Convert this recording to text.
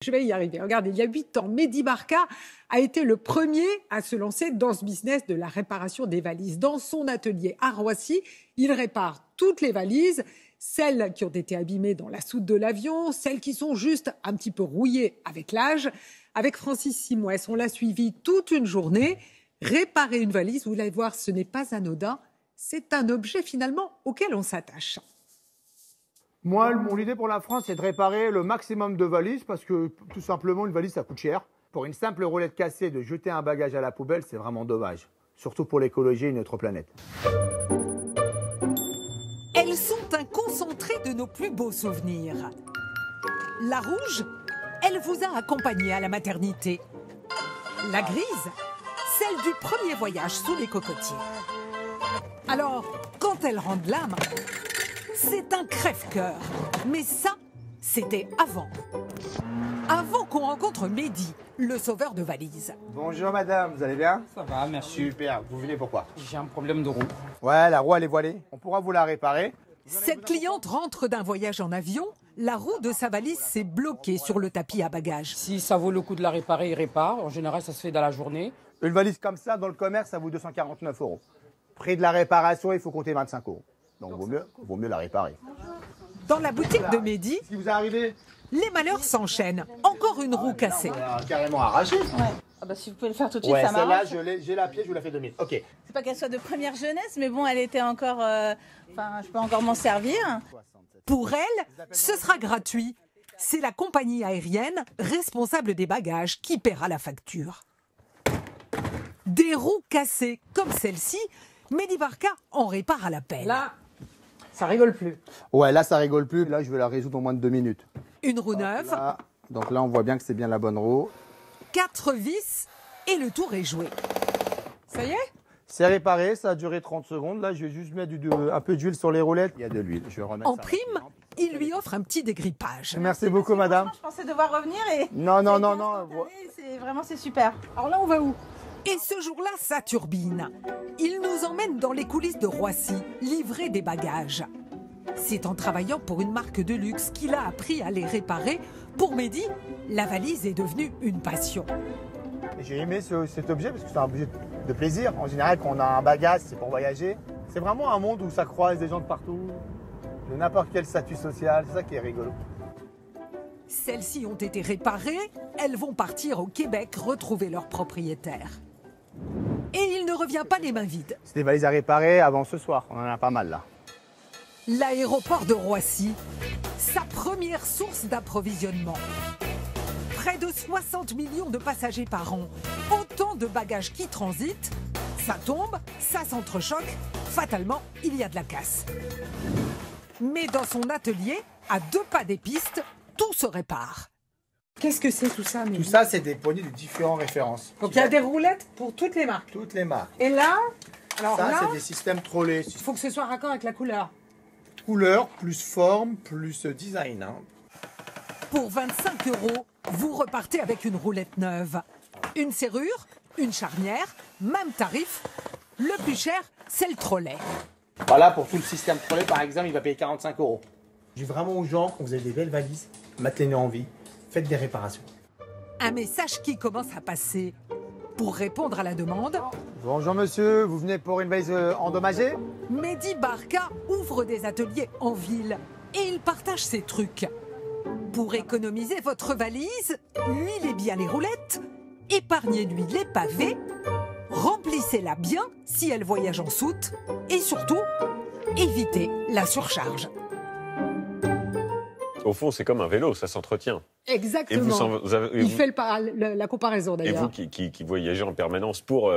Je vais y arriver. Regardez, il y a 8 ans, Mehdi Barka a été le premier à se lancer dans ce business de la réparation des valises. Dans son atelier à Roissy, il répare toutes les valises, celles qui ont été abîmées dans la soute de l'avion, celles qui sont juste un petit peu rouillées avec l'âge. Avec Francis Simouès, on l'a suivi toute une journée. Réparer une valise, vous allez voir, ce n'est pas anodin. C'est un objet finalement auquel on s'attache. Moi, mon idée pour la France, c'est de réparer le maximum de valises parce que tout simplement, une valise, ça coûte cher. Pour une simple roulette cassée, de jeter un bagage à la poubelle, c'est vraiment dommage. Surtout pour l'écologie et notre planète. Elles sont un concentré de nos plus beaux souvenirs. La rouge, elle vous a accompagné à la maternité. La grise, celle du premier voyage sous les cocotiers. Alors, quand elles rendent l'âme, c'est un crève-cœur. Mais ça, c'était avant. Avant qu'on rencontre Mehdi, le sauveur de valises. Bonjour madame, vous allez bien? Ça va, merci. Super, vous venez pourquoi? J'ai un problème de roue. Ouais, la roue elle est voilée. On pourra vous la réparer. Cette cliente rentre d'un voyage en avion. La roue de sa valise s'est bloquée sur le tapis à bagages. Si ça vaut le coup de la réparer, il répare. En général, ça se fait dans la journée. Une valise comme ça, dans le commerce, ça vaut 249 €. Prix de la réparation, il faut compter 25 €. Donc vaut mieux la réparer. Dans la boutique de Mehdi, Si vous arrivez, les malheurs s'enchaînent. Encore une roue cassée. carrément arrachée. Ah bah, si vous pouvez le faire tout de suite, Ouais, ça celle-là, m'arrange. j'ai la pièce, je vous la fais 2000. Ok. C'est pas qu'elle soit de première jeunesse, mais bon, elle était encore... Enfin, je peux encore m'en servir. Pour elle, ce sera gratuit. C'est la compagnie aérienne responsable des bagages qui paiera la facture. Des roues cassées comme celle-ci, Mehdi Barka en répare à la pelle. Là, ça rigole plus. Ouais, là, ça rigole plus. Là, je vais la résoudre en moins de 2 minutes. Une roue neuve, Là, donc là, on voit bien que c'est bien la bonne roue. 4 vis et le tour est joué. Ça y est? C'est réparé, ça a duré 30 secondes. Là, je vais juste mettre un peu d'huile sur les roulettes. Il y a de l'huile. Je vais remettre En ça prime, rapidement. il lui offre un petit dégrippage. Merci beaucoup, madame. Je pensais devoir revenir et... Non. C'est super. Alors là, on va où? Et ce jour-là, ça turbine. Il nous emmène dans les coulisses de Roissy, livrer des bagages. C'est en travaillant pour une marque de luxe qu'il a appris à les réparer. Pour Mehdi, la valise est devenue une passion. J'ai aimé cet objet parce que c'est un objet de plaisir. En général, quand on a un bagage, c'est pour voyager. C'est vraiment un monde où ça croise des gens de partout, de n'importe quel statut social. C'est ça qui est rigolo. Celles-ci ont été réparées, elles vont partir au Québec retrouver leur propriétaire. Et il ne revient pas les mains vides. C'est des valises à réparer avant ce soir. On en a pas mal là. L'aéroport de Roissy, sa première source d'approvisionnement. Près de 60 millions de passagers par an, autant de bagages qui transitent. Ça tombe, ça s'entrechoque, fatalement, il y a de la casse. Mais dans son atelier, à 2 pas des pistes, tout se répare. Qu'est-ce que c'est tout ça, Tout ça, c'est des poignées de différentes références. Donc il y a des roulettes pour toutes les marques. Toutes les marques. Et là, alors Ça, là, c'est des systèmes trollés. il faut que ce soit raccord avec la couleur. Couleur, plus forme, plus design. Hein. Pour 25 €, vous repartez avec une roulette neuve. Une serrure, une charnière, même tarif. Le plus cher, c'est le trolley. Voilà, pour tout le système trollé, par exemple, il va payer 45 €. Je dis vraiment aux gens, quand vous avez des belles valises, maintenez-les en vie, faites des réparations. Un message qui commence à passer. Pour répondre à la demande, Bonjour monsieur, vous venez pour une valise endommagée? Mehdi Barka ouvre des ateliers en ville et il partage ses trucs. Pour économiser votre valise, huilez bien les roulettes, épargnez-lui les pavés, remplissez-la bien si elle voyage en soute et surtout, évitez la surcharge. Au fond, c'est comme un vélo, ça s'entretient. Exactement. Et vous Il fait la comparaison et d'ailleurs. vous qui voyagez en permanence pour